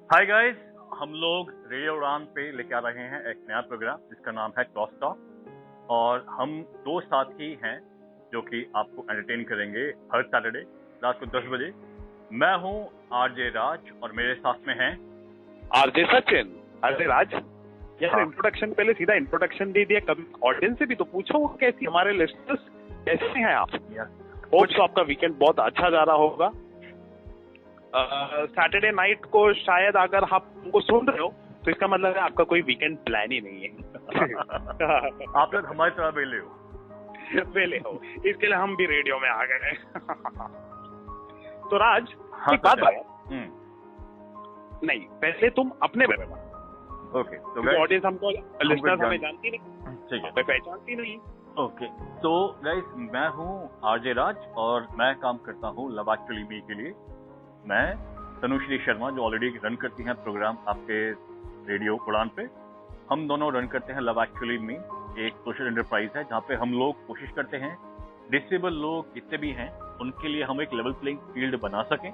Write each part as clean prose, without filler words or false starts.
Hi guys, हम लोग radio उड़ान पे लेके आ रहे हैं एक नया प्रोग्राम जिसका नाम है क्रॉस टॉक। और हम दो साथी हैं जो कि आपको एंटरटेन करेंगे हर सैटरडे रात को 10 बजे। मैं हूं आरजे राज और मेरे साथ में हैं आरजे सचिन। आरजे राज यार, हाँ। इंट्रोडक्शन पहले सीधा इंट्रोडक्शन दे दिया। कभी ऑडियंस से भी तो पूछो वो कैसी, हमारे लिस्टर्स कैसे हैं आप? होप सो आपका वीकेंड बहुत अच्छा जा रहा होगा। सैटरडे नाइट को शायद अगर आप हमको सुन रहे हो तो इसका मतलब है आपका कोई वीकेंड प्लान ही नहीं है। आप लोग हमारी तरह वेले हो। इसके लिए हम भी रेडियो में आ गए हैं। तो राज, हाँ, एक बात बताओ। नहीं, पहले तुम अपने बारे में। ओके, तो ऑडियंस हमको लिस्टर्स हमें जानती नहीं, ठीक है, हमें पहचानती नहीं। ओके। तो गाइस, मैं हूं आरजे राज और मैं काम करता हूं लव एक्चुअली मी के लिए। मैं तनुश्री शर्मा जो ऑलरेडी रन करती हैं प्रोग्राम आपके रेडियो उड़ान पे, हम दोनों रन करते हैं लव एक्चुअली मी, एक सोशल एंटरप्राइज है जहाँ पे हम लोग कोशिश करते हैं डिसेबल लोग जितने भी हैं उनके लिए हम एक लेवल प्लेइंग फील्ड बना सकें,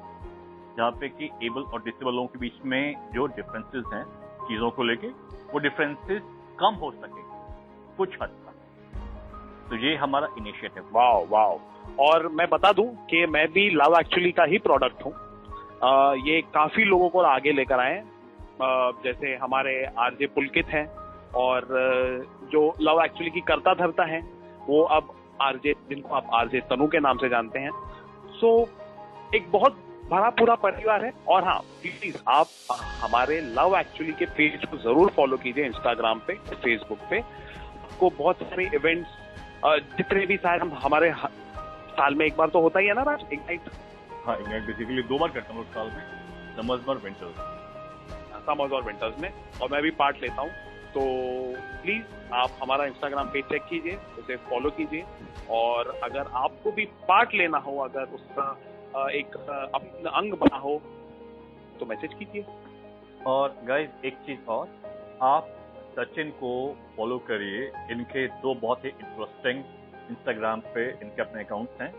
जहाँ पे कि एबल और डिसेबल लोगों के बीच में जो डिफरेंसेस हैं चीजों को लेके, वो डिफरेंसेस कम हो सके कुछ हद तक। तो ये हमारा इनिशिएटिव। वाह वाह। और मैं बता दूं कि मैं भी लव एक्चुअली का ही प्रोडक्ट हूँ। ये काफी लोगों को आगे लेकर आए हैं। जैसे हमारे आरजे पुलकित हैं और जो लव एक्चुअली की करता धरता है वो अब आरजे, जिनको आप आरजे तनु के नाम से जानते हैं। सो एक बहुत बड़ा पूरा परिवार है। और हाँ, प्लीज आप हमारे लव एक्चुअली के पेज को जरूर फॉलो कीजिए, इंस्टाग्राम पे, फेसबुक पे। आपको बहुत सारे इवेंट्स, जितने भी शायद हमारे साल में एक बार तो होता ही है ना राज, इग्नाइट। हाँ, इग्नाइट बेसिकली 2 बार करता हूँ साल में, समर्स और विंटर्स। समर्स और विंटर्स में, और मैं भी पार्ट लेता हूँ। तो प्लीज आप हमारा इंस्टाग्राम पेज चेक कीजिए, उसे फॉलो कीजिए। और अगर आपको भी पार्ट लेना हो, अगर उसका एक अपना अंग बना हो, तो मैसेज कीजिए। और गाइस, एक चीज और, आप सचिन को फॉलो करिए। इनके 2 बहुत ही इंटरेस्टिंग इंस्टाग्राम पे इनके अपने अकाउंट्स हैं।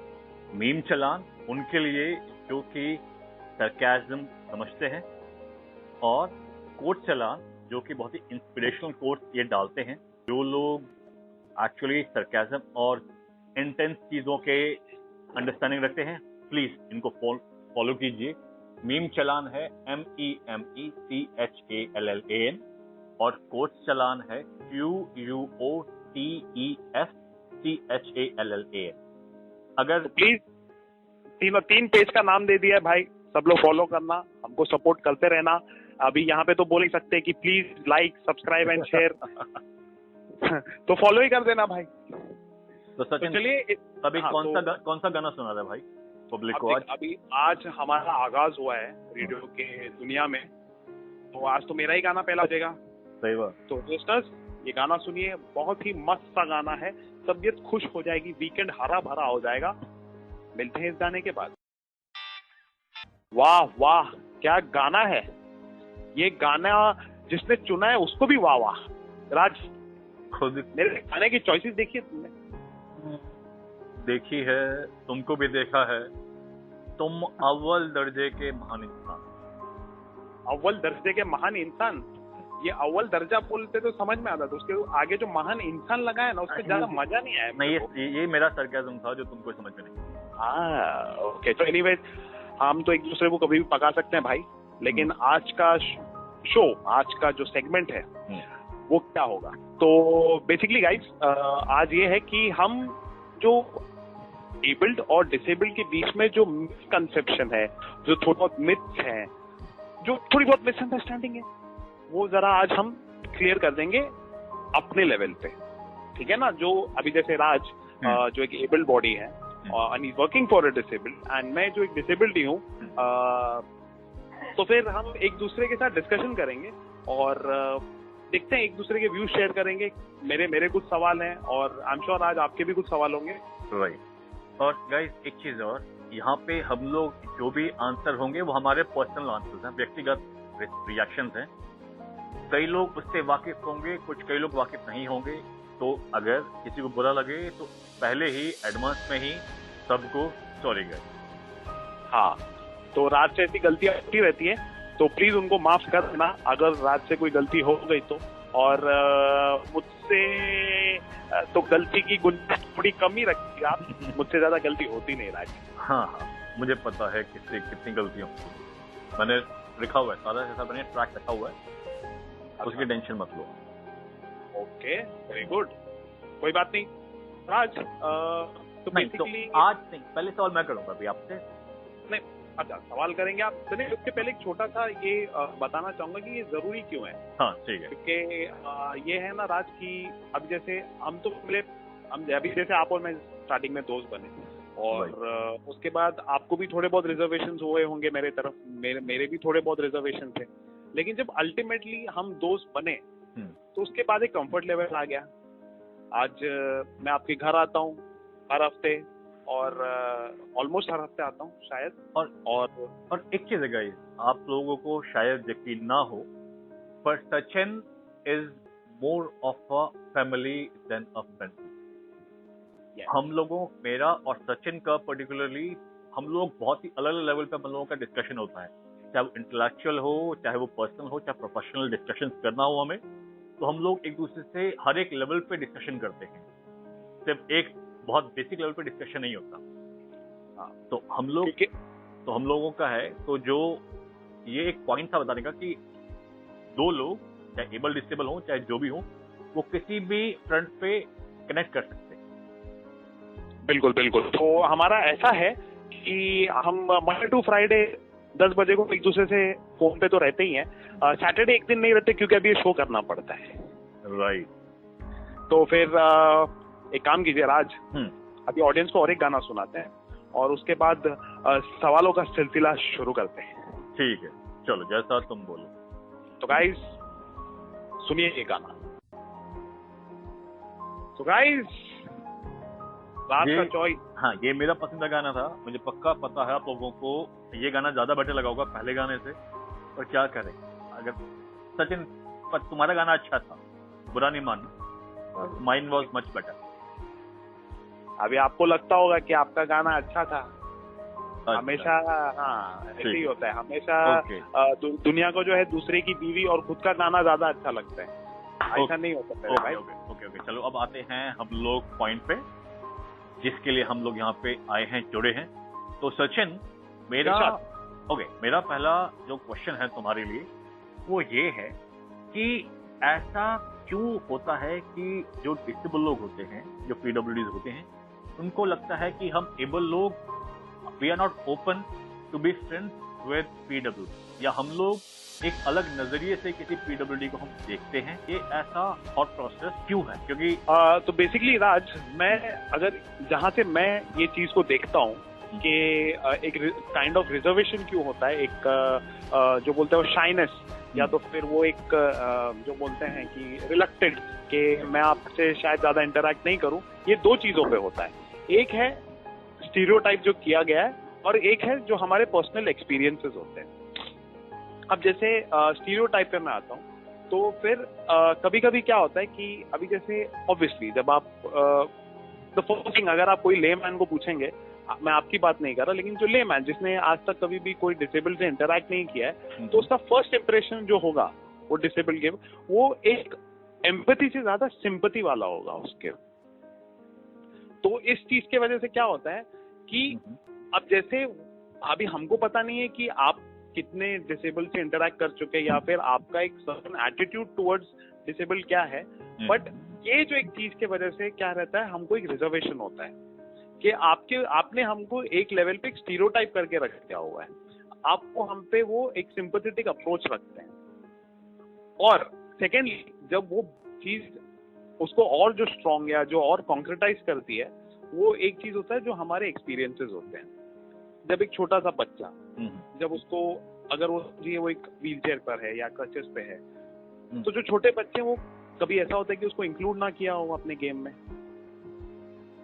मीम चलान उनके लिए जो कि सरकाज़म समझते हैं, और कोट चलान जो कि बहुत ही इंस्पिरेशनल कोट्स ये डालते हैं। जो लोग एक्चुअली सरकाज़म और इंटेंस चीजों के अंडरस्टैंडिंग रखते हैं, प्लीज इनको फॉलो कीजिए। मीम चलान है MEMECHALLAN और कोट्स चलान है QUOTESCHALLAN। अगर प्लीज 3 पेज का नाम दे दिया है भाई, सब लोग फॉलो करना, हमको सपोर्ट करते रहना। अभी यहाँ पे तो बोल ही सकते हैं कि please like, subscribe and share. तो फॉलो ही कर देना भाई। तो सचिन, चलिए अभी कौन सा गाना सुना रहा है भाई पब्लिक को आज? अभी आज हमारा आगाज हुआ है रेडियो के दुनिया में, तो आज तो मेरा ही गाना पहला बजेगा। सही बात। तो दोस्तों, ये गाना सुनिए, बहुत ही मस्त सा गाना है, तबीयत खुश हो जाएगी, वीकेंड हरा भरा हो जाएगा। मिलते हैं इस गाने के बाद। वाह वाह, क्या गाना है ये! गाना जिसने चुना है उसको भी वाह वाह। राज, खुद मेरे गाने की चॉइसेस देखी है तुमने? देखी है, तुमको भी देखा है। तुम अव्वल दर्जे के महान इंसान। अव्वल दर्जे के महान इंसान, ये अव्वल दर्जा बोलते तो समझ में आता था, उसके आगे जो महान इंसान लगा है ना, उससे ज्यादा मजा नहीं आया। नहीं, ये मेरा सरकाज़म था जो तुमको समझ में नहीं। ओके। तो एनीवेज, हम तो एक दूसरे को कभी भी पका सकते हैं भाई, लेकिन आज का शो, आज का जो सेगमेंट है वो क्या होगा? तो बेसिकली गाइस, आज ये है कि हम जो एबल्ड और डिसेबल्ड के बीच में जो मिसकंसेप्शन है, जो थोड़ा बहुत मिथ्स हैं, जो थोड़ी बहुत मिसअंडरस्टैंडिंग है, वो जरा आज हम क्लियर कर देंगे अपने लेवल पे, ठीक है ना? जो अभी जैसे राज जो एक एबल्ड बॉडी है and is working for a disabled, and मैं जो एक डिसेबल्ड ही हूँ, तो फिर हम एक दूसरे के साथ डिस्कशन करेंगे और देखते हैं, एक दूसरे के व्यूज शेयर करेंगे। मेरे कुछ सवाल हैं और आई एम श्योर आज आपके भी कुछ सवाल होंगे। राइट। और गाइस, एक चीज और, यहाँ पे हम लोग जो भी आंसर होंगे वो हमारे पर्सनल आंसर्स हैं, व्यक्तिगत रिएक्शंस हैं। कई लोग उससे वाकिफ होंगे, कई लोग वाकिफ नहीं होंगे। तो अगर किसी को बुरा लगे तो पहले ही एडवांस में ही सबको सॉरी गाइस। हाँ, तो रात से ऐसी गलतियां होती रहती है, तो तो प्लीज उनको माफ कर देना अगर राज से कोई गलती हो गई तो। और मुझसे तो गलती की गुंजाइश थोड़ी कम ही रखिए आप, मुझसे ज्यादा गलती होती नहीं राज। हाँ हाँ, मुझे पता है किससे कितनी गलतियां होती हैं, मैंने लिखा हुआ है सारा, ऐसा मैंने ट्रैक रखा हुआ है, उसकी टेंशन मत लो। ओके, वेरी गुड, कोई बात नहीं राज। तो बेसिकली आज नहीं, पहले सवाल मैं करूंगा अभी आपसे। नहीं, अच्छा सवाल करेंगे आप। चलिए उसके पहले एक छोटा सा ये बताना चाहूंगा कि ये जरूरी क्यों है। हाँ ठीक है। क्योंकि ये है ना राज की, अब जैसे हम तो हम अभी जैसे आप और मैं स्टार्टिंग में दोस्त बने, और उसके बाद आपको भी थोड़े बहुत रिजर्वेशन हुए होंगे मेरे तरफ, मेरे भी थोड़े बहुत रिजर्वेशन थे, लेकिन जब अल्टीमेटली हम दोस्त बने तो उसके बाद एक कंफर्ट लेवल आ गया। आज मैं आपके घर आता हूँ हर हफ्ते, और ऑलमोस्ट हर हफ्ते आता हूँ शायद। और एक चीज है गाइस, आप लोगों को शायद यकीन ना हो, पर Sachin is more of a family than a friend. हम लोगों, मेरा और सचिन का पर्टिकुलरली, हम लोग बहुत ही अलग अलग लेवल पे हम लोगों का डिस्कशन होता है, चाहे वो इंटेलेक्चुअल हो, चाहे वो पर्सनल हो, चाहे प्रोफेशनल डिस्कशन करना हो हमें, तो हम लोग एक दूसरे से हर एक लेवल पे डिस्कशन करते हैं, सिर्फ एक बहुत बेसिक लेवल पे डिस्कशन नहीं होता। तो हम लोगों का है, तो जो ये एक पॉइंट था बताने का कि दो लोग चाहे एबल डिसेबल हो, चाहे जो भी हो, वो किसी भी फ्रंट पे कनेक्ट कर सकते हैं। बिल्कुल बिल्कुल। तो हमारा ऐसा है कि हम मंडे टू फ्राइडे 10 बजे को एक दूसरे से फोन पे तो रहते ही हैं। सैटरडे एक दिन नहीं रहते क्योंकि अभी शो करना पड़ता है। राइट। तो फिर एक काम कीजिए राज, अभी ऑडियंस को और एक गाना सुनाते हैं और उसके बाद सवालों का सिलसिला शुरू करते हैं। ठीक है, चलो जैसा तुम बोलो। तो गाइस सुनिए ये गाना। तो गाइस राज का चॉइस। हाँ, ये मेरा पसंदीदा गाना था, मुझे पक्का पता है आप लोगों को ये गाना ज्यादा बेटर लगा होगा पहले गाने से, और क्या करें, अगर सचिन पर तुम्हारा गाना अच्छा था, बुरा नहीं मानना, माइन वॉज मच बेटर। अभी आपको लगता होगा कि आपका गाना अच्छा था। अच्छा। हमेशा हाँ ऐसे ही होता है, हमेशा दुनिया को जो है दूसरे की बीवी और खुद का गाना ज्यादा अच्छा लगता है, ऐसा नहीं होता मेरे भाई। ओके, चलो अब आते हैं हम लोग पॉइंट पे, जिसके लिए हम लोग यहाँ पे आए हैं, जुड़े हैं। तो सचिन, मेरा पहला जो क्वेश्चन है तुम्हारे लिए वो ये है कि ऐसा क्यों होता है कि जो डिसेबल लोग होते हैं, जो पीडब्ल्यूडीज होते हैं, उनको लगता है कि हम एबल लोग, we are not open to be friends with PW, या हम लोग एक अलग नजरिए से किसी पीडब्ल्यूडी को हम देखते हैं, ये ऐसा थॉट प्रोसेस क्यों है? क्योंकि तो बेसिकली राज, मैं अगर जहां से मैं ये चीज को देखता हूँ कि एक काइंड ऑफ रिजर्वेशन क्यों होता है, एक जो बोलते हैं वो शाइनेस, या तो फिर वो एक जो बोलते हैं कि रिलक्टेंट, कि मैं आपसे शायद ज्यादा इंटरैक्ट नहीं करूं, ये दो चीजों पे होता है। एक है स्टीरियोटाइप जो किया गया है, और एक है जो हमारे पर्सनल एक्सपीरियंसेस होते हैं। अब जैसे स्टीरियोटाइप पे मैं आता हूँ, तो फिर कभी कभी क्या होता है कि अभी जैसे ऑब्वियसली जब आप द फर्स्ट थिंग, अगर आप कोई लेमैन को पूछेंगे, मैं आपकी बात नहीं कर रहा, लेकिन जो लेमैन जिसने आज तक कभी भी कोई डिसेबल से इंटरैक्ट नहीं किया है, तो उसका फर्स्ट इंप्रेशन जो होगा वो डिसेबल के, वो एक एम्पैथी से ज्यादा सिंपैथी वाला होगा उसके। तो इस चीज के वजह से क्या होता है कि अब जैसे अभी हमको पता नहीं है कि आप कितने डिसेबल से इंटरैक्ट कर चुके हैं, या फिर आपका एक सर्टेन एटीट्यूड टुवर्ड्स डिसेबल क्या है, बट ये जो एक चीज के वजह से क्या रहता है, हमको एक रिजर्वेशन होता है कि आपने हमको एक लेवल पे एक स्टीरियोटाइप करके रख दिया हुआ है, आपको हम पे वो एक सिंपैथेटिक अप्रोच रखते हैं। और सेकेंडली जब वो चीज उसको और जो स्ट्रॉन्ग या जो और कॉन्क्रेटाइज करती है, वो एक चीज होता है जो हमारे एक्सपीरियंसेस होते हैं। जब एक छोटा सा बच्चा, जब उसको अगर वो एक व्हील चेयर पर है या क्रचेस पे है, तो जो छोटे बच्चे, वो कभी ऐसा होता है कि उसको इंक्लूड ना किया हो अपने गेम में,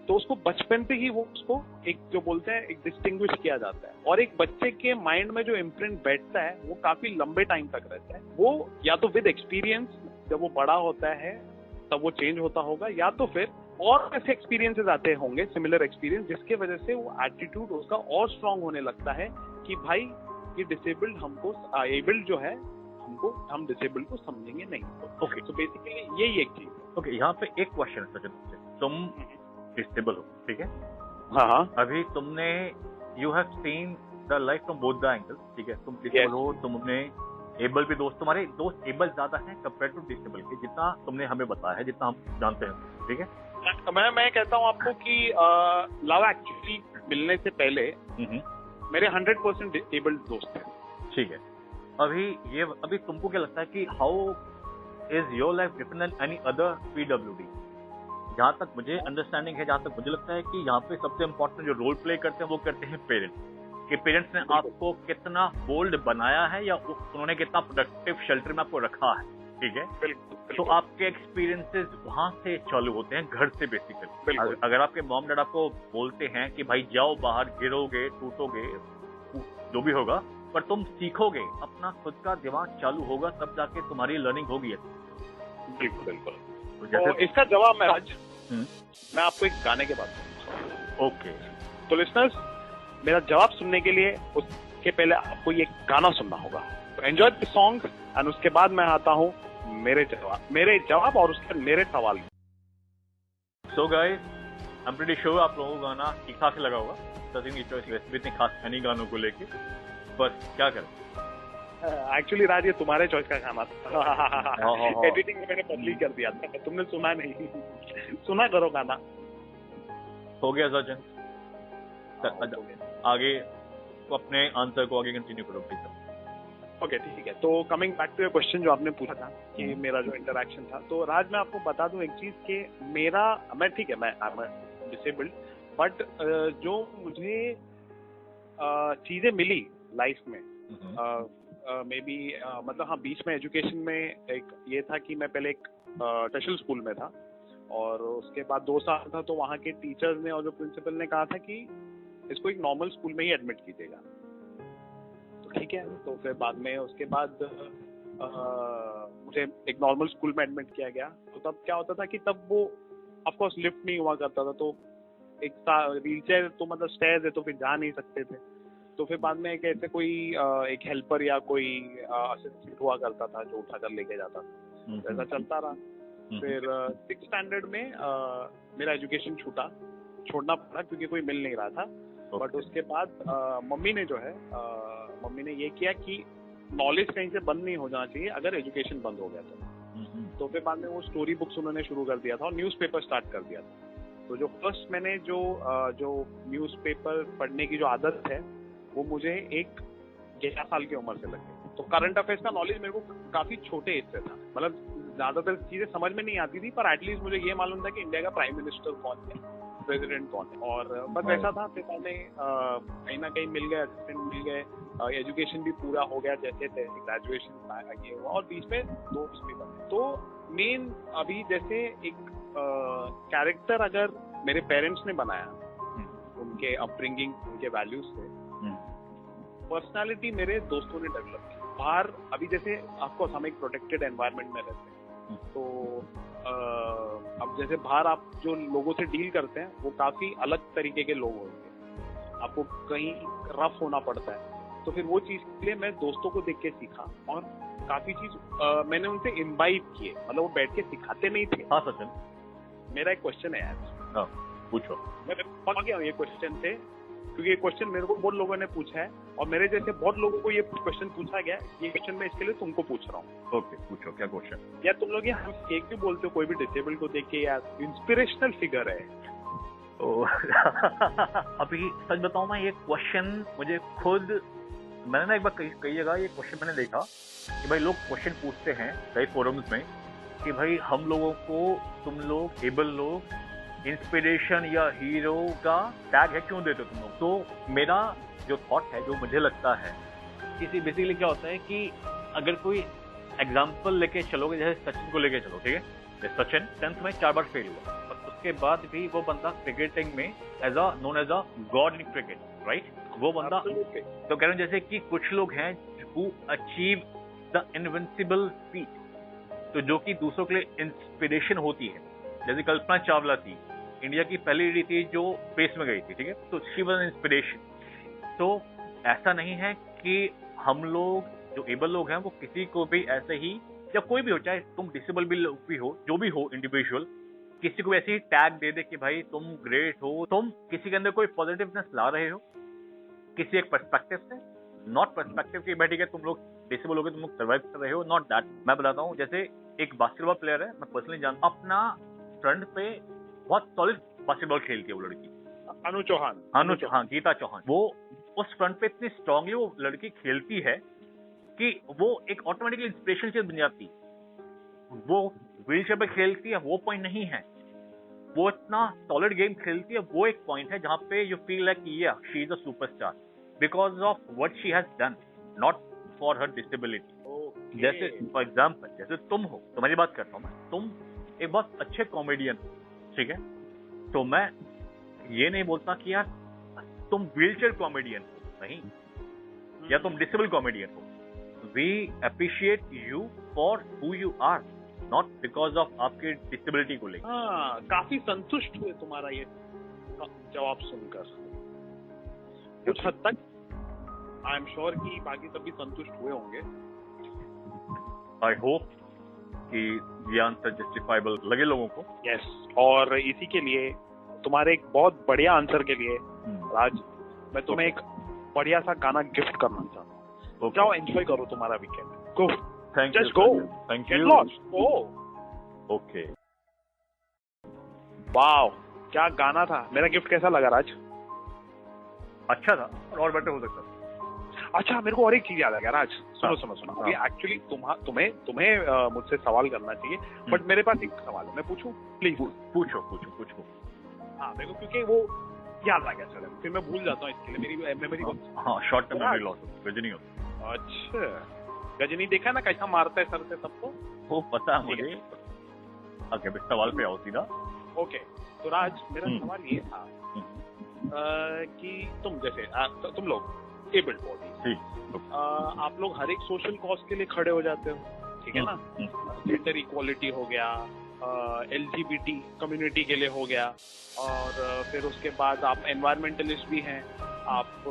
तो उसको बचपन से ही वो उसको एक जो बोलते हैं एक डिस्टिंग्विश किया जाता है। और एक बच्चे के माइंड में जो इम्प्रिंट बैठता है वो काफी लंबे टाइम तक रहता है। वो या तो विद एक्सपीरियंस जब वो बड़ा होता है तब वो चेंज होता होगा, या तो फिर और ऐसे एक्सपीरियंसेस आते होंगे, सिमिलर एक्सपीरियंस, जिसके वजह से वो एटीट्यूड उसका और स्ट्रांग होने लगता है कि भाई ये डिसेबल्ड हमको एबल्ड जो है हमको हम डिसेबल्ड को समझेंगे नहीं। ओके, तो बेसिकली यही एक चीज। ओके, यहाँ पे एक क्वेश्चन है सचिन से, तुम डिसेबल हो, ठीक है? हाँ, अभी तुमने you have seen the life from both the angle, ठीक है? तुम डिसेबल हो, तुमने एबल भी दोस्त, तुम्हारे दोस्त एबल ज्यादा हैं कंपेयर टू डिसेबल के, जितना तुमने हमें बताया है, जितना हम जानते हैं, ठीक है? मैं कहता हूँ आपको कि लव एक्चुअली मिलने से पहले मेरे 100% एबल्ड दोस्त हैं। ठीक है। अभी तुमको क्या लगता है कि how is your life different than any other PWD? जहाँ तक मुझे अंडरस्टैंडिंग है, जहाँ तक मुझे लगता है कि यहाँ पे सबसे इम्पोर्टेंट जो रोल प्ले करते हैं वो करते हैं पेरेंट्स, कि पेरेंट्स ने आपको कितना बोल्ड बनाया है या उन्होंने कितना प्रोडक्टिव शेल्टर में आपको रखा है, ठीक है? तो आपके एक्सपीरियंसेस वहां से चालू होते हैं, घर से बेसिकली। अगर आपके मॉम डैड आपको बोलते हैं कि भाई जाओ बाहर, गिरोगे, टूटोगे, जो भी होगा, पर तुम सीखोगे, अपना खुद का दिमाग चालू होगा, तब जाके तुम्हारी लर्निंग होगी। बिल्कुल बिल्कुल। तो इसका जवाब मैं आपको एक गाने के बाद दूंगा। ओके, तो लिसनर्स, मेरा जवाब सुनने के लिए उसके पहले आपको ये गाना सुनना होगा। तो एंजॉय द सॉन्ग एंड उसके बाद मैं आता हूँ मेरे जवाब और उसके मेरे सवाल। So guys, I am pretty sure आप लोगों को गाना ठीक ठाक लगा होगा। सचिन की चॉइस वैसे भी इतनी खास है नहीं गानों को लेके, बस क्या करें। एक्चुअली राज, ये तुम्हारे चॉइस का गाना था। एडिटिंग में मैंने बदली कर दिया था, तुमने सुना नहीं। सुना करो गाना। हो गया सचिन, आगे अपने आंसर को आगे कंटिन्यू करो प्लीज। ओके, ठीक है। तो coming back to your question जो आपने पूछा था कि मेरा जो इंटरेक्शन था, तो राज मैं आपको बता दूं एक चीज कि मैं ठीक है, मैं डिसेबल्ड, बट जो मुझे चीजें मिली लाइफ में, मे बी मतलब हाँ, बीच में एजुकेशन में एक ये था कि मैं पहले एक टशल स्कूल में था और उसके बाद 2 साल था, तो वहाँ के टीचर्स ने और जो प्रिंसिपल ने कहा था कि इसको एक नॉर्मल स्कूल में ही एडमिट कीजिएगा। तो ठीक है, तो फिर बाद में उसके बाद मुझे एक नॉर्मल स्कूल में एडमिट किया गया। तो तब क्या होता था कि तब वो ऑफकोर्स लिफ्ट नहीं हुआ करता था, तो एक व्हीलचेयर, तो मतलब स्टेयर्स है तो फिर जा नहीं सकते थे। तो फिर बाद में ऐसे कोई एक हेल्पर या कोई असिस्टेंट हुआ करता था जो उठा कर लेके जाता था। ऐसा चलता रहा। फिर 6th स्टैंडर्ड में मेरा एजुकेशन छोड़ना पड़ा क्योंकि कोई मिल नहीं रहा था। बट उसके बाद मम्मी ने ये किया कि नॉलेज कहीं से बंद नहीं हो जाना चाहिए अगर एजुकेशन बंद हो गया तो फिर बाद में वो स्टोरी बुक्स उन्होंने शुरू कर दिया था और न्यूज़पेपर स्टार्ट कर दिया था। तो जो फर्स्ट मैंने जो न्यूज़पेपर पढ़ने की जो आदत है वो मुझे एक 11 साल की उम्र से लगी। तो करंट अफेयर्स का नॉलेज मेरे को काफी छोटे एज से था, मतलब ज्यादातर चीजें समझ में नहीं आती थी, पर एटलीस्ट मुझे ये मालूम था कि इंडिया का प्राइम मिनिस्टर कौन है, प्रेसिडेंट कौन है। और बस वैसा था। फिर मैंने कहीं ना कहीं मिल गए, असिस्टेंट मिल गए, एजुकेशन भी पूरा हो गया जैसे तैसे, ग्रेजुएशन ये हुआ और बीच में दोस्त भी बने। तो मेन अभी जैसे एक कैरेक्टर अगर मेरे पेरेंट्स ने बनाया उनके अपब्रिंगिंग, उनके वैल्यूज से, पर्सनालिटी मेरे दोस्तों ने डेवलप की। बाहर अभी जैसे आपको हम एक प्रोटेक्टेड एनवायरनमेंट में रहते हैं, तो अब जैसे बाहर आप जो लोगों से डील करते हैं वो काफी अलग तरीके के लोग होंगे, आपको कहीं रफ होना पड़ता है। तो फिर वो चीज के लिए मैं दोस्तों को देख के सीखा और काफी चीज मैंने उनसे इम्बाइब किए, मतलब वो बैठ के सिखाते नहीं थे। हाँ सचिन, मेरा एक क्वेश्चन है आज। हाँ पूछो। मैं पढ़ गया हूँ ये क्वेश्चन से, क्योंकि ये क्वेश्चन मेरे को बहुत लोगों ने पूछा है और मेरे जैसे बहुत लोगों को ये क्वेश्चन पूछा गया। ये क्वेश्चन मैं इसके लिए तुमको पूछ रहा हूँ। ओके, पूछो, क्या क्वेश्चन? यार तुम लोग हम एक भी बोलते हो कोई भी डिसेबल को देख के यार इंस्पिरेशनल फिगर है। अभी सच बताऊं मैं, ये क्वेश्चन मुझे खुद, मैंने ना एक बार कई जगह ये क्वेश्चन मैंने देखा कि भाई लोग क्वेश्चन पूछते हैं कई फोरम्स में कि भाई हम लोगों को तुम लोग एबल लोग इंस्पिरेशन या हीरो का टैग है क्यों देते हो तुम लोग? तो मेरा जो थॉट है, जो मुझे लगता है, किसी बेसिकली क्या होता है कि अगर कोई एग्जाम्पल लेके चलोगे, जैसे सचिन को लेके चलो, ठीक है? जैसे सचिन 10th में 4 बार फेल हुआ, और उसके बाद भी वो बंदा क्रिकेटिंग में known as a god in cricket, right? वो बंदा, तो कह रहे हैं जैसे कि कुछ लोग हैं who achieve the invincible feet, तो जो कि दूसरों के लिए इंस्पिरेशन होती है। जैसे कल्पना चावला थी, इंडिया की पहली लेडी थी जो स्पेस में गई थी, ठीक है? तो शी वाज एन इंस्पिरेशन। तो ऐसा नहीं है कि हम लोग जो एबल लोग हैं वो किसी को भी ऐसे ही, या कोई भी हो, चाहे तुम डिसेबल भी हो, जो भी हो इंडिविजुअल, किसी को ऐसे ही टैग दे दे कि भाई तुम ग्रेट हो, तुम किसी के अंदर कोई पॉजिटिवनेस ला रहे हो किसी एक पर्सपेक्टिव से, नॉट पर्सपेक्टिव की भाई ठीक है तुम लोग डिसेबल हो गए, तुम लोग सर्वाइव कर रहे हो, नॉट दैट। मैं बताता हूँ, जैसे एक बास्केटबॉल प्लेयर है, मैं पर्सनली जानता हूँ, अपना फ्रंट पे बहुत सॉलिड बास्केटबॉल खेलती है वो लड़की, अनु चौहान। हाँ, गीता चौहान। वो उस फ्रंट पे इतनी स्ट्रांगली वो लड़की खेलती है कि वो एक ऑटोमेटिकली इंस्पिरेशन से बन जाती है। वो व्हीलचेयर पे खेलती है, वो पॉइंट नहीं है, वो इतना सॉलिड गेम खेलती है, वो एक पॉइंट है जहां पे यू फील लाइक या she is a superstar because of what she has done, not for her disability. जैसे फॉर एग्जाम्पल, जैसे तुम हो, तुम्हारी बात करता हूँ मैं, तुम एक बहुत अच्छे कॉमेडियन हो, ठीक है, तो मैं ये नहीं बोलता कि यार तुम व्हीलचेयर कॉमेडियन हो, नहीं, या तुम डिसेबल कॉमेडियन हो। We appreciate you for who you are, not because of आपके डिसेबिलिटी को लेकर। हाँ, काफी संतुष्ट हुए तुम्हारा ये जवाब सुनकर। कुछ हद तक आई एम श्योर कि बाकी सभी संतुष्ट हुए होंगे। आई होप कि ये आंसर जस्टिफाइबल लगे लोगों को। यस, और इसी के लिए तुम्हारे एक बहुत बढ़िया आंसर के लिए राज, मैं तुम्हें एक बढ़िया सा गाना गिफ्ट करना चाहता हूँ। जाओ एंजॉय करो तुम्हारा वीकेंड। गो, जस्ट गो, गेट लॉस्ट, गो। ओके। वाओ, क्या गाना था। मेरा गिफ्ट कैसा लगा राज? अच्छा था, और बेटर हो सकता था। अच्छा, मेरे को और एक चीज याद आ गया राज। सुनो अभी एक्चुअली तुम्हें मुझसे सवाल करना चाहिए, बट मेरे पास एक सवाल है, मैं पूछूं? प्लीज पूछो। हाँ, मेरे को क्योंकि वो याद आ गया सडन, फिर मैं भूल जाता हूँ, इसके लिए मेरी मेमोरी को। हाँ, शॉर्ट टर्म मेमोरी लॉस होती है, गजनी होती है। अच्छा, गजनी देखा ना कैसा मारता है सर से सबको? वो पता है मुझे। ओके, सवाल पे आओ सीधा। ओके, तो राज मेरा सवाल ये था कि तुम जैसे तुम लोग एबल्ड बॉडी, आप लोग हर एक सोशल कॉज के लिए खड़े हो जाते हो, ठीक है ना? जेंडर इक्वालिटी हो गया, LGBT कम्युनिटी के लिए हो गया, और फिर उसके बाद आप एनवायरमेंटलिस्ट भी हैं, आप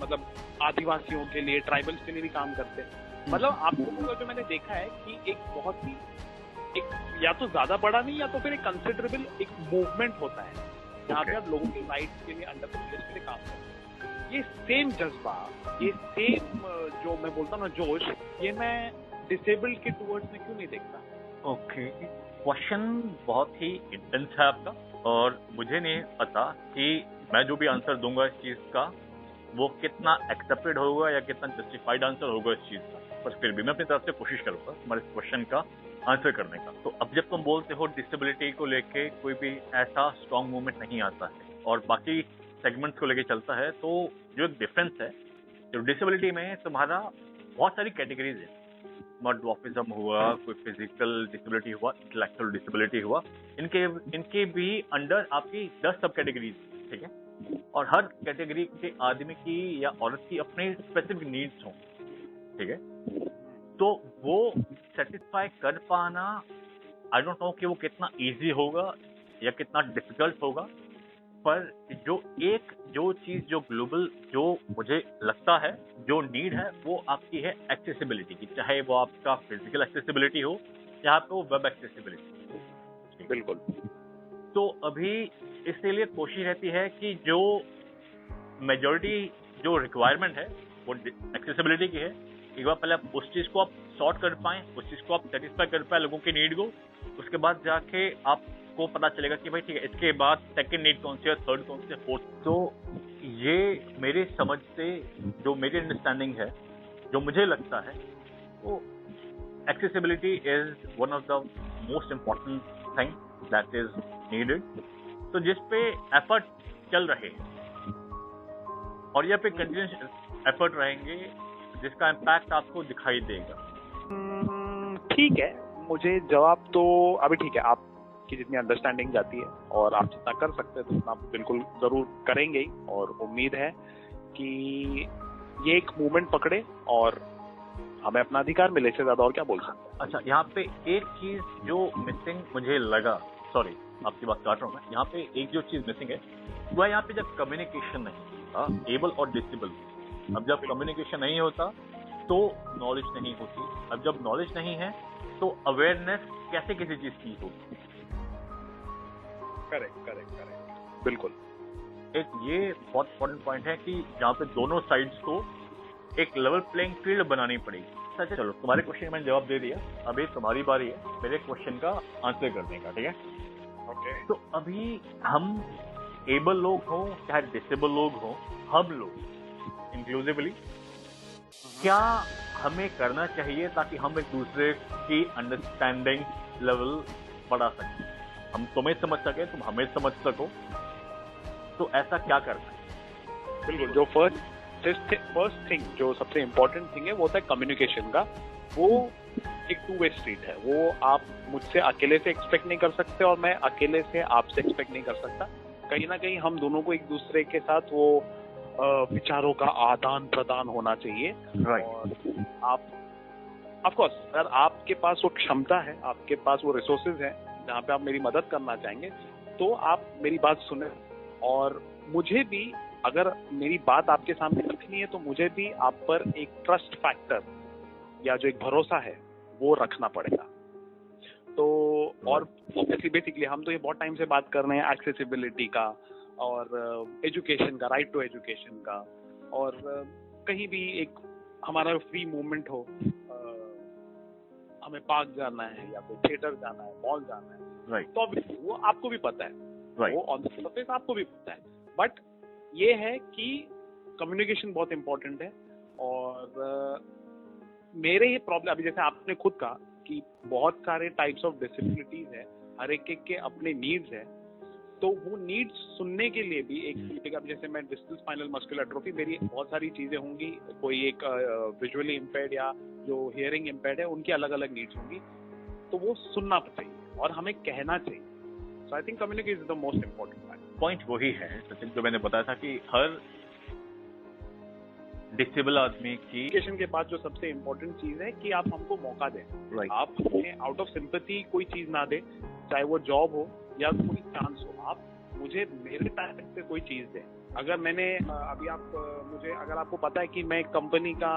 मतलब आदिवासियों के लिए, ट्राइबल्स के लिए भी काम करते हैं। मतलब आप लोगों का जो मैंने देखा है कि एक बहुत ही या तो ज्यादा बड़ा नहीं, या तो फिर एक कंसिडरेबल एक मूवमेंट होता है जहाँ पे आप लोगों की राइट्स के लिए, अंडर प्रिविलेज के लिए काम करते हैं। ये सेम जज्बा, ये सेम जो मैं बोलता हूँ ना जोश, ये मैं डिसेबल्ड के टुवर्ड्स में क्यों नहीं देखता? ओके, क्वेश्चन बहुत ही इंटेंस है आपका, और मुझे नहीं पता कि मैं जो भी आंसर दूंगा इस चीज का वो कितना एक्सेप्टेड होगा या कितना जस्टिफाइड आंसर होगा इस चीज का, पर फिर भी मैं अपनी तरफ से कोशिश करूंगा तुम्हारे इस क्वेश्चन का आंसर करने का। तो अब जब तुम बोलते हो डिसेबिलिटी को लेके कोई भी ऐसा स्ट्रॉन्ग मूवमेंट नहीं आता है और बाकी सेगमेंट्स को लेके चलता है, तो जो डिफरेंस है, जो डिसेबिलिटी में तुम्हारा बहुत सारी कैटेगरीज है, ड्वार्फिज्म हुआ, कोई फिजिकल डिसेबिलिटी हुआ, इंटेलेक्चुअल डिसेबिलिटी हुआ, इनके भी अंडर आपकी 10 सब कैटेगरीज, ठीक है, और हर कैटेगरी के आदमी की या औरत की अपने स्पेसिफिक नीड्स हों, ठीक है, तो वो सेटिस्फाई कर पाना, आई डोंट नो कि वो कितना इजी होगा या कितना डिफिकल्ट होगा, पर जो चीज जो ग्लोबल, जो मुझे लगता है जो नीड है, वो आपकी है एक्सेसिबिलिटी की, चाहे वो आपका फिजिकल एक्सेसिबिलिटी हो या तो वेब एक्सेसिबिलिटी। बिल्कुल। तो अभी इसके लिए कोशिश रहती है कि जो मेजॉरिटी जो रिक्वायरमेंट है वो एक्सेसिबिलिटी की है, एक बार पहले आप उस चीज को आप सॉर्ट कर पाएं, उस चीज को आप सेटिस्फाई कर पाए लोगों की नीड को, उसके बाद जाके आपको पता चलेगा कि भाई ठीक है, इसके बाद सेकंड नीड कौन सी है, थर्ड कौन सी है, फोर्थ। तो ये मेरी समझ से, जो मेरी अंडरस्टैंडिंग है, जो मुझे लगता है, वो accessibility is one of the most important thing that is needed, तो जिस पे एफर्ट चल रहे हैं और यहाँ पे कंटिन्यूस एफर्ट रहेंगे जिसका इम्पैक्ट आपको दिखाई देगा। ठीक है, मुझे जवाब तो अभी ठीक है, आपकी जितनी अंडरस्टैंडिंग जाती है और आप जितना कर सकते हैं तो उतना बिल्कुल जरूर करेंगे ही, और उम्मीद है कि ये एक मूवमेंट पकड़े और हमें अपना अधिकार मिले, से ज्यादा और क्या बोल सकते हैं। अच्छा, यहाँ पे एक चीज जो मिसिंग मुझे लगा, सॉरी आपकी बात काट रहा हूँ मैं, यहाँ पे एक जो चीज मिसिंग है वो है यहाँ पे जब कम्युनिकेशन नहीं था एबल और डिसेबल, अब जब कम्युनिकेशन नहीं होता तो नॉलेज नहीं होती, अब जब नॉलेज नहीं है तो अवेयरनेस कैसे किसी चीज की होगी। करेक्ट, बिल्कुल। एक ये बहुत इंपॉर्टेंट पॉइंट है कि जहाँ पे दोनों साइड्स को एक लेवल प्लेइंग फील्ड बनानी पड़ेगी। अच्छा चलो, तुम्हारे क्वेश्चन का मैंने जवाब दे दिया, अभी तुम्हारी बारी है मेरे क्वेश्चन का आंसर करने का, ठीक है? ओके। तो अभी हम एबल लोग हों चाहे डिसेबल लोग हों, हम लोग इंक्लूसिवली क्या हमें करना चाहिए ताकि हम एक दूसरे की अंडरस्टैंडिंग लेवल बढ़ा सकें, हम तुम्हें समझ सके, तुम हमें समझ सको, तो ऐसा क्या करना है? बिल्कुल, जो फर्स्ट थिंग, जो सबसे इम्पोर्टेंट थिंग है वो होता है कम्युनिकेशन का। वो एक टू वे स्ट्रीट है, वो आप मुझसे अकेले से एक्सपेक्ट नहीं कर सकते और मैं अकेले से आपसे एक्सपेक्ट नहीं कर सकता। कहीं ना कहीं हम दोनों को एक दूसरे के साथ वो विचारों का आदान प्रदान होना चाहिए। और आप ऑफ कोर्स अगर आपके पास वो क्षमता है, आपके पास वो रिसोर्सेज है जहाँ पे आप मेरी मदद करना चाहेंगे, तो आप मेरी बात सुने। और मुझे भी अगर मेरी बात आपके सामने रखनी है तो मुझे भी आप पर एक ट्रस्ट फैक्टर या जो एक भरोसा है वो रखना पड़ेगा। तो और बेसिकली हम तो ये बहुत टाइम से बात कर रहे हैं एक्सेसिबिलिटी का और एजुकेशन का, राइट टू एजुकेशन का, और कहीं भी एक हमारा फ्री मूवमेंट हो, हमें पार्क जाना है या कोई थिएटर जाना है, मॉल जाना है, तो वो आपको भी पता है, वो ऑन द सरफेस आपको भी पता है। बट ये है कि कम्युनिकेशन बहुत इंपॉर्टेंट है। और मेरे ये प्रॉब्लम, अभी जैसे आपने खुद कहा कि बहुत सारे टाइप्स ऑफ डिसेबिलिटीज है, हर एक के अपने नीड्स है, तो वो नीड्स सुनने के लिए भी एक, अब जैसे मैं डिस्टल स्पाइनल मस्कुलर एट्रोफी, मेरी बहुत सारी चीजें होंगी, कोई एक विजुअली इम्पेयर्ड या जो हियरिंग इम्पेयर्ड है, उनकी अलग अलग नीड्स होंगी, तो वो सुनना चाहिए और हमें कहना चाहिए। So I think communication is the most important point वही है सचिन, जो मैंने बताया था कि हर डिसेबल आदमी की कम्युनिकेशन के बाद जो सबसे इम्पोर्टेंट चीज है कि आप हमको मौका दें। आप हमें आउट ऑफ सिंपैथी कोई चीज ना दे, चाहे वो जॉब हो या कोई चांस हो, आप मुझे मेरे टैलेंट पे कोई चीज दें। अगर मैंने अभी आप मुझे, अगर आपको पता है कि मैं एक कंपनी का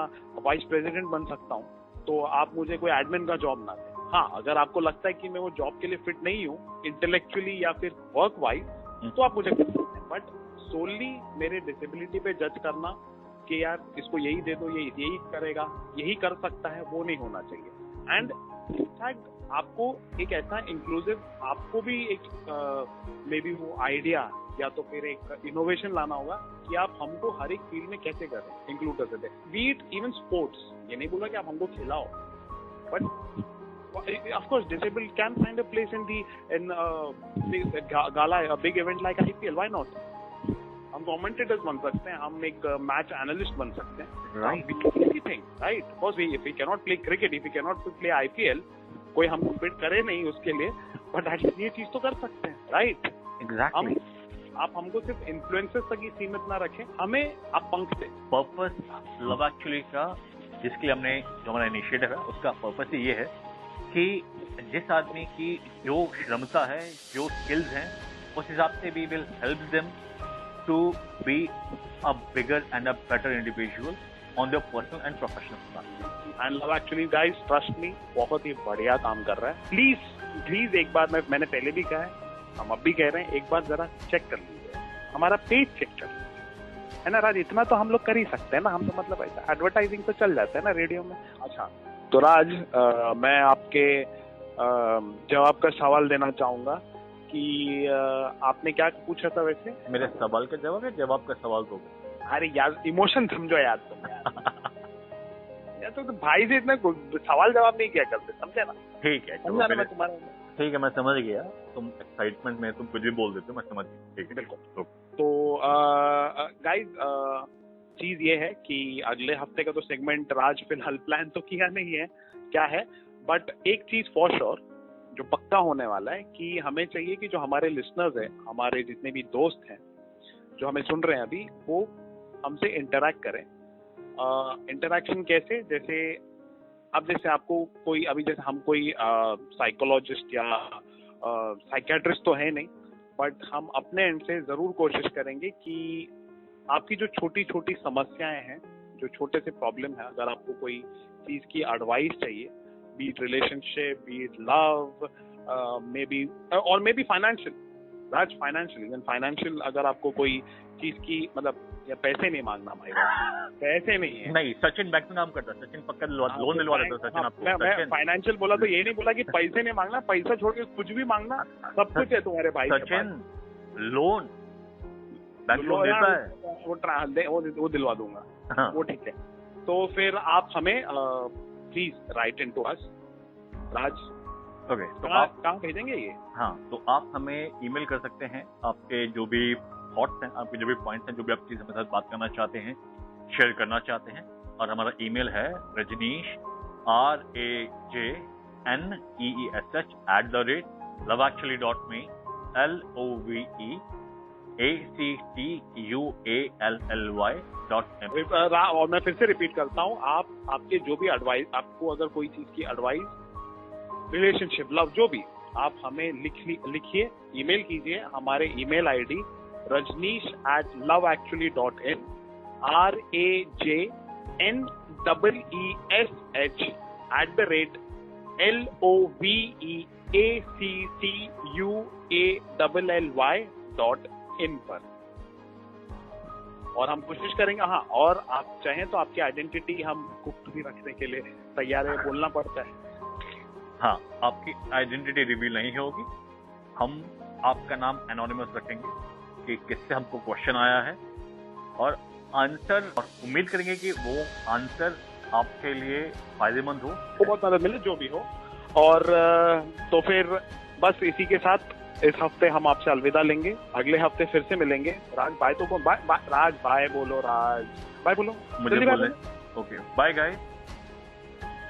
वाइस प्रेसिडेंट बन सकता हूँ, तो आप मुझे कोई एडमिन का जॉब ना दें। हाँ, अगर आपको लगता है कि मैं वो जॉब के लिए फिट नहीं हूँ इंटेलेक्चुअली या फिर वर्क वाइज, तो आप मुझे कर सकते हैं। बट सोनली मेरे डिसेबिलिटी पे जज करना कि यार इसको यही दे दो, ये यही करेगा, यही कर सकता है, वो नहीं होना चाहिए। एंड इनफैक्ट आपको एक ऐसा इंक्लूसिव, आपको भी एक मे बी वो आइडिया या तो फिर एक इनोवेशन लाना होगा कि आप हमको हर एक फील्ड में कैसे करें, इंक्लूड कर सकते हैं। बी इट इवन स्पोर्ट्स, ये नहीं बोला कि आप हमको खिलाओ, but of course disabled can find a place in gala, a big event like IPL, why not? हम कमेंटेटर्स बन सकते हैं, हम एक मैच एनालिस्ट बन सकते हैं, anything, right? Because if we can not play cricket, if we can not play IPL, कोई हमको फिट करे नहीं उसके लिए, बट एटलीस्ट ये चीज तो कर सकते हैं, राइट? एग्जैक्टली। आप हमको सिर्फ इन्फ्लुएंसेस तक ही सीमित ना रखें, हमें आप पंख दें। पर्पस लव एक्चुअली का, जिसके लिए हमने, जो हमारा इनिशिएटिव है, उसका पर्पस ही ये है कि जिस आदमी की जो क्षमता है, जो स्किल्स हैं, उस हिसाब से we will help them to be a bigger and a better individual on their personal and professional path. And love actually guys, trust me, बहुत ही बढ़िया काम कर रहा है। प्लीज एक बार, मैंने पहले भी कहा है, हम अब भी कह रहे हैं, एक बार जरा चेक कर लीजिए, हमारा पेज चेक कर लीजिए, है ना राज? इतना तो हम लोग कर ही सकते हैं ना, हम तो मतलब ऐसा एडवर्टाइजिंग तो चल जाता है ना रेडियो में। अच्छा, तो राज, मैं आपके जवाब का सवाल देना चाहूंगा कि आपने क्या पूछा था वैसे? मेरे सवाल का जवाब है, जवाब का सवाल तो? अरे यार, इमोशन समझो यार तुम यार तो भाई से इतना सवाल जवाब नहीं किया करते, समझे ना? ठीक है, ठीक है, मैं समझ गया, तुम एक्साइटमेंट में तुम कुछ भी बोल देते हो, मैं समझ गया, ठीक है, बिल्कुल। तो गाइज, चीज ये है कि अगले हफ्ते का तो सेगमेंट राज फिलहाल प्लान तो किया नहीं है क्या है, बट एक चीज फॉर श्योर जो पक्का होने वाला है कि हमें चाहिए कि जो हमारे लिसनर्स हैं, हमारे जितने भी दोस्त हैं जो हमें सुन रहे हैं अभी, वो हमसे इंटरैक्ट करें। इंटरैक्शन कैसे? जैसे अब जैसे आपको कोई, अभी जैसे हम कोई साइकोलॉजिस्ट या साइकियाट्रिस्ट तो है नहीं, बट हम अपने एंड से जरूर कोशिश करेंगे कि आपकी जो छोटी छोटी समस्याएं हैं जो छोटे से प्रॉब्लम है, अगर आपको कोई चीज की एडवाइस चाहिए, be it relationship, be it love, may be और मे बी फाइनेंशियल, राज फाइनेंशियल, इवन फाइनेंशियल, अगर आपको कोई चीज की मतलब, या पैसे नहीं मांगना भाई, पैसे नहीं है। नहीं, सचिन बैंक में काम करता है, सचिन पक्का लोन दिलवा देता है सचिन आपको। मैं फाइनेंशियल बोला तो ये नहीं बोला कि पैसे नहीं मांगना, पैसा छोड़ के कुछ भी मांगना, सब कुछ है तुम्हारे भाई। सचिन लोन बैंक लोन देता है, वो दिलवा दूंगा। हाँ। वो ठीक है। तो फिर आप हमें please write in to us, Raj. Okay, तो आप कहाँ भेजेंगे ये? हाँ, तो आप हमें ईमेल कर सकते हैं, आपके जो भी थॉट्स हैं, आपके जो भी पॉइंट्स हैं, जो भी आप चीज हमारे साथ बात करना चाहते हैं, शेयर करना चाहते हैं। और हमारा ईमेल है rajneesh RAJNEESH@loveactually.me LOVEACTUALLY.me। और मैं फिर से रिपीट करता हूँ, आपके जो भी एडवाइस, आपको अगर कोई चीज की एडवाइस, रिलेशनशिप, लव, जो भी, आप हमें लिखिए, ईमेल कीजिए। हमारे ईमेल आईडी rajneesh@loveactually.in RAJNEESH@loveactually.in पर। और हम कोशिश करेंगे, हाँ, और आप चाहें तो आपकी आइडेंटिटी हम गुप्त भी रखने के लिए तैयार है, बोलना पड़ता है। हाँ, आपकी आइडेंटिटी रिवील नहीं होगी, हम आपका नाम एनोनिमस रखेंगे कि किससे हमको क्वेश्चन आया है, और आंसर, और उम्मीद करेंगे कि वो आंसर आपके लिए फायदेमंद हो, बहुत मदद मिले, जो भी हो। और तो फिर बस इसी के साथ इस हफ्ते हम आपसे अलविदा लेंगे, अगले हफ्ते फिर से मिलेंगे। राज बाय तो राज बाय बोलो, राज बाय बोलो, मुझे बोले। Okay, bye guys,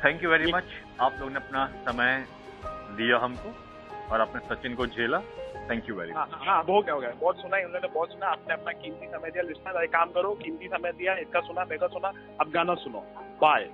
thank you very much. आप लोगों ने अपना समय दिया हमको, और आपने सचिन को झेला, थैंक यू वेरी मच। हाँ, हो गया, बहुत सुना, उन्होंने बहुत सुना, आपने अपना कीमती समय दिया। लिस्टनर, एक काम करो, कीमती समय दिया, इसका सुना, मेरा सुना, अब गाना सुनो, बाय।